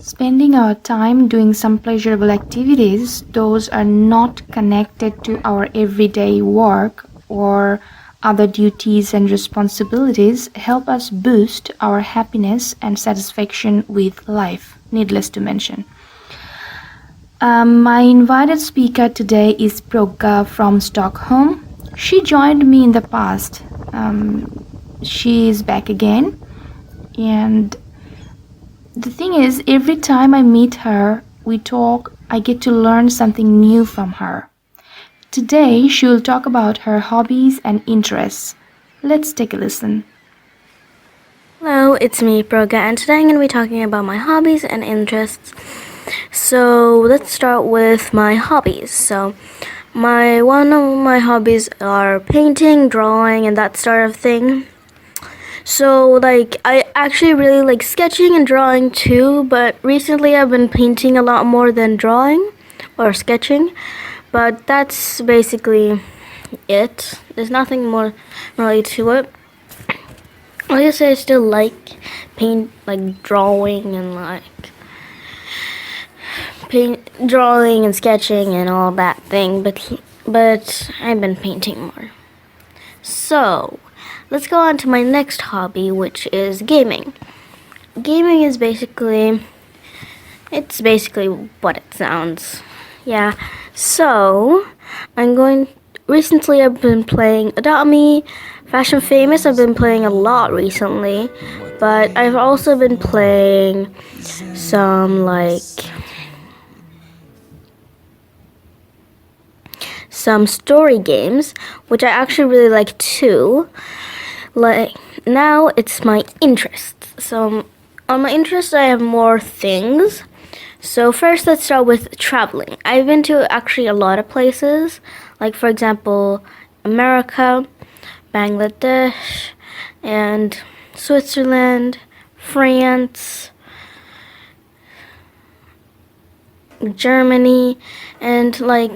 Spending our time doing some pleasurable activities, those are not connected to our everyday work or other duties and responsibilities, help us boost our happiness and satisfaction with life, needless to mention. My invited speaker today is Pragya from Stockholm. She joined me in the past. She is back again, and the thing is, every time I meet her, we talk, I get to learn something new from her. Today, she will talk about her hobbies and interests. Let's take a listen. Hello, it's me, Pragya, and today I'm going to be talking about my hobbies and interests. So let's start with my hobbies. One of my hobbies are painting, drawing, and that sort of thing. So I actually really like sketching and drawing too, but recently I've been painting a lot more than drawing or sketching. But that's basically it. There's nothing more really to it. I guess I still like drawing and drawing and sketching and all that thing, but I've been painting more. So let's go on to my next hobby, which is gaming. Gaming is basically what it sounds. Yeah. So recently I've been playing Adopt Me, Fashion Famous. I've been playing a lot recently, but I've also been playing some story games, which I actually really like too. Now it's my interests. So on my interests I have more things. So first let's start with traveling. I've been to actually a lot of places, like for example America, Bangladesh, and Switzerland, France, Germany, and I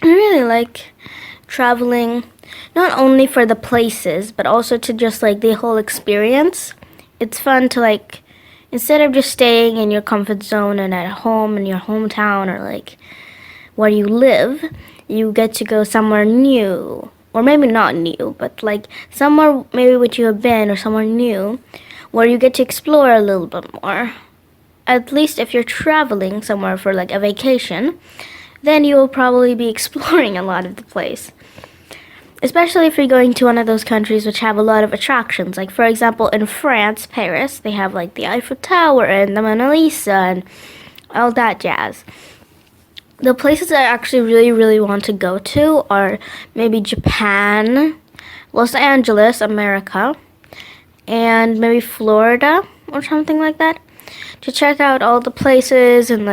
really like traveling, not only for the places, but also to just the whole experience. It's fun to instead of just staying in your comfort zone and at home in your hometown or where you live, you get to go somewhere new, or maybe not new, but somewhere maybe which you have been or somewhere new, where you get to explore a little bit more. At least if you're traveling somewhere for a vacation, then you will probably be exploring a lot of the place. Especially if you're going to one of those countries which have a lot of attractions. Like for example, in France, Paris, they have the Eiffel Tower and the Mona Lisa and all that jazz. The places I actually really, really want to go to are maybe Japan, Los Angeles, America, and maybe Florida or something like that, to check out all the places and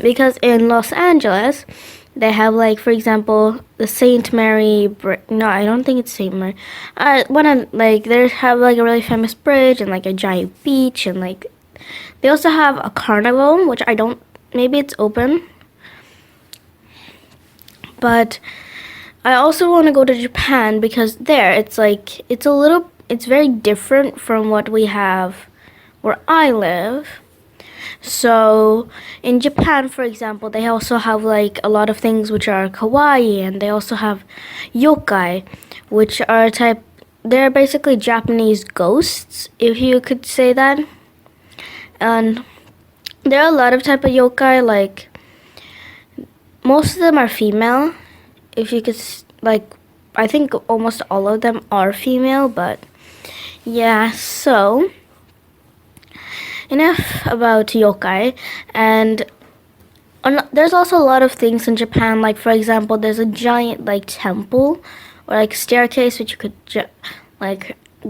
because in Los Angeles they have for example the Saint Mary no, I don't think it's Saint Mary. They have a really famous bridge and a giant beach, and they also have a carnival, which I don't, maybe it's open. But I also want to go to Japan because there it's very different from what we have where I live. So in Japan, for example, they also have a lot of things which are kawaii, and they also have yokai, which are they're basically Japanese ghosts, if you could say that. And there are a lot of type of yokai, most of them are female. If you could I think almost all of them are female, but yeah, so enough about yokai. And there's also a lot of things in Japan, for example, there's a giant temple or staircase which you could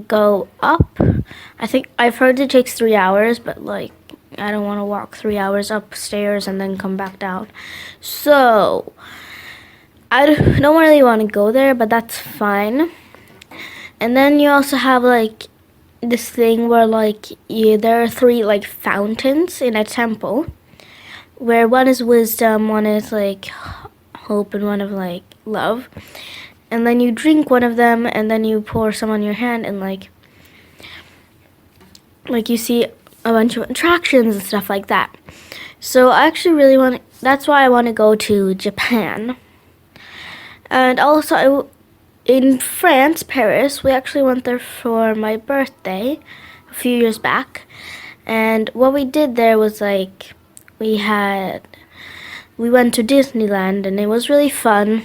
go up. I think I've heard it takes 3 hours, but I don't want to walk 3 hours upstairs and then come back down. So I don't really want to go there, but that's fine. And then you also have this thing where there are 3 fountains in a temple, where one is wisdom, one is hope, and one of love. And then you drink one of them, and then you pour some on your hand, and you see a bunch of attractions and stuff like that. So I actually really want. That's why I want to go to Japan. And also, in France, Paris, we actually went there for my birthday a few years back. And what we did there was like we went to Disneyland and it was really fun.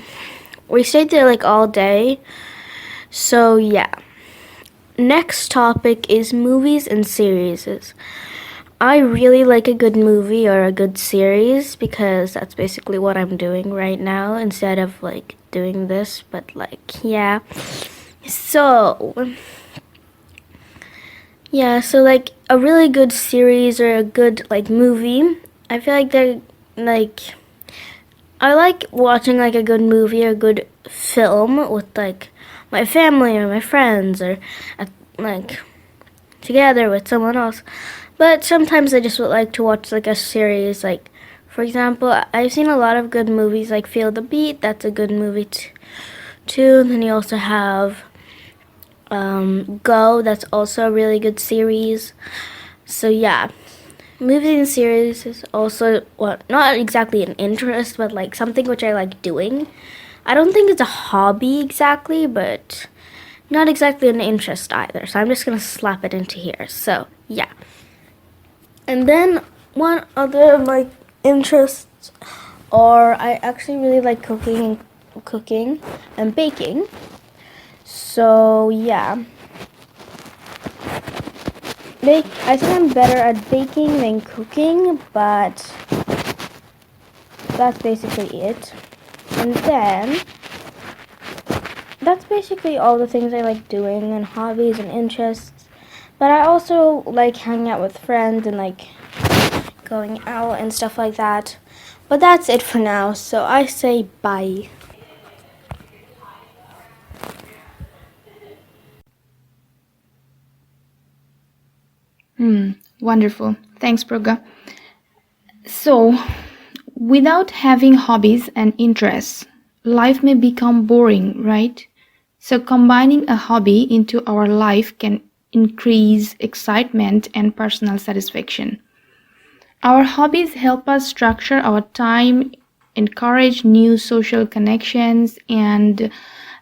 We stayed there like all day. So yeah. Next topic is movies and series. I really like a good movie or a good series because that's basically what I'm doing right now instead of like doing this, but like yeah. So like a really good series or a good like movie. I feel like they're like I like watching like a good movie or a good film with like my family or my friends or like together with someone else. But sometimes I just would like to watch like a series. Like, for example, I've seen a lot of good movies like Feel the Beat. That's a good movie too. Then you also have Go. That's also a really good series. So yeah, movies and series is also not exactly an interest, but like something which I like doing. I don't think it's a hobby exactly, but not exactly an interest either. So I'm just gonna slap it into here. So yeah. And then one other of my interests are I actually really like cooking and baking. So yeah. I think I'm better at baking than cooking, but that's basically it. And then that's basically all the things I like doing and hobbies and interests. But I also like hanging out with friends and like going out and stuff like that. But that's it for now. So I say bye. Wonderful. Thanks, Pragya. So, without having hobbies and interests, life may become boring, right? So, combining a hobby into our life can increase excitement and personal satisfaction. Our hobbies help us structure our time, encourage new social connections, and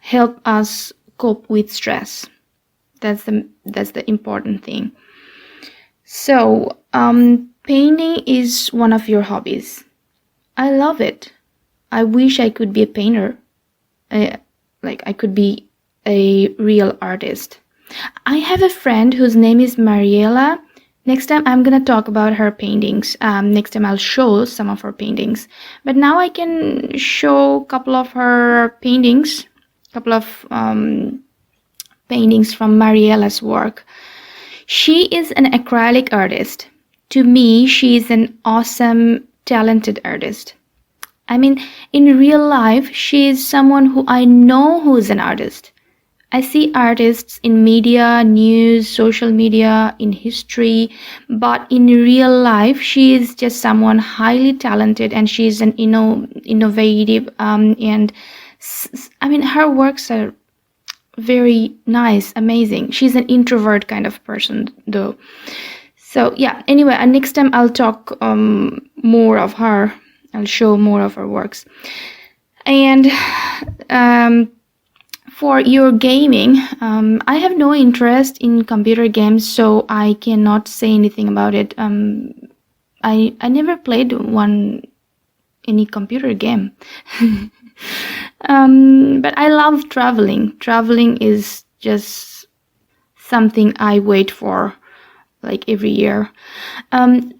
help us cope with stress. That's the important thing. So, painting is one of your hobbies. I love it. I wish I could be a painter. Like I could be a real artist. I have a friend whose name is Mariela. Next time I'm gonna talk about her paintings. Next time I'll show some of her paintings. But now I can show a couple of her paintings, couple of paintings from Mariela's work. She is an acrylic artist. To me, she is an awesome, talented artist. I mean, in real life, she is someone who I know who is an artist. I see artists in media, news, social media, in history, but in real life, she is just someone highly talented and she is an innovative and I mean, her works are very nice, amazing. She's an introvert kind of person, though. So yeah. Anyway, next time I'll talk more of her. I'll show more of her works. And for your gaming, I have no interest in computer games, so I cannot say anything about it. I never played any computer game. But I love traveling. Traveling is just something I wait for like every year.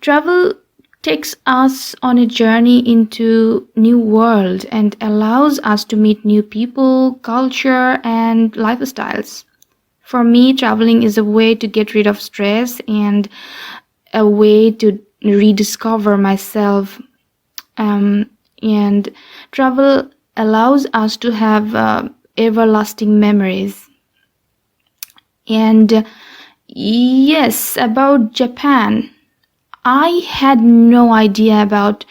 Travel takes us on a journey into new world and allows us to meet new people, culture, and lifestyles. For me, traveling is a way to get rid of stress and a way to rediscover myself. And travel allows us to have everlasting memories. And yes, about Japan, I had no idea about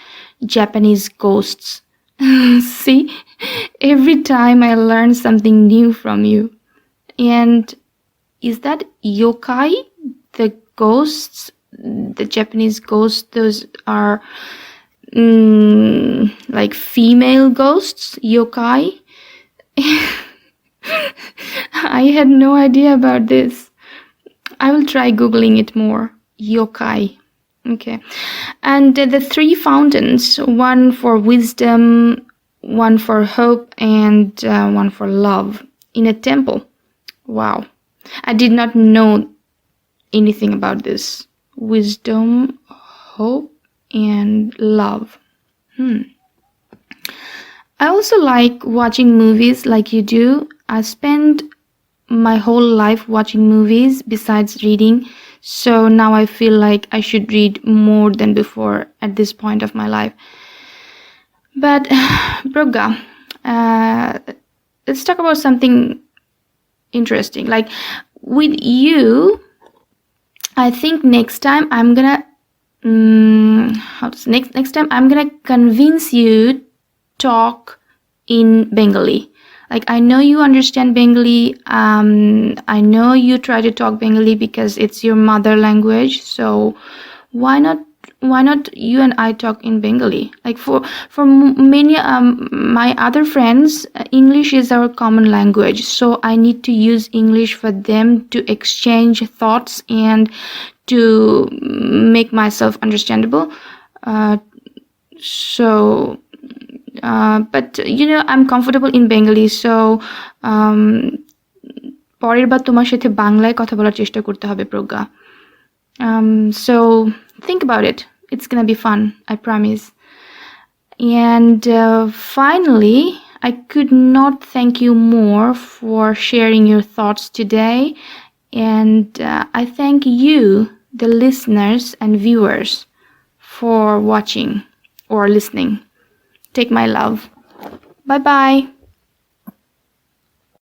Japanese ghosts. See, every time I learn something new from you. And is that yokai, the ghosts the Japanese ghosts, those are like female ghosts, yokai. I had no idea about this. I will try Googling it more. Yokai. Okay. And the three fountains, one for wisdom, one for hope, and one for love in a temple. Wow. I did not know anything about this. Wisdom, hope, and love. I also like watching movies like you do. I spend my whole life watching movies besides reading, so now I feel like I should read more than before at this point of my life. But Pragya, let's talk about something interesting. Like with you, I think next time I'm gonna next time I'm gonna convince you talk in Bengali. Like I know you understand Bengali. I know you try to talk Bengali because it's your mother language. So why not you and I talk in Bengali? Like for many my other friends, English is our common language. So I need to use English for them to exchange thoughts and to make myself understandable. But I'm comfortable in Bengali, so পরের বার তোমার সাথে বাংলায় কথা বলার চেষ্টা করতে হবে প্রজ্ঞা. So think about it. It's gonna be fun, I promise. And finally, I could not thank you more for sharing your thoughts today. And I thank you, the listeners and viewers, for watching or listening. Take my love. Bye-bye.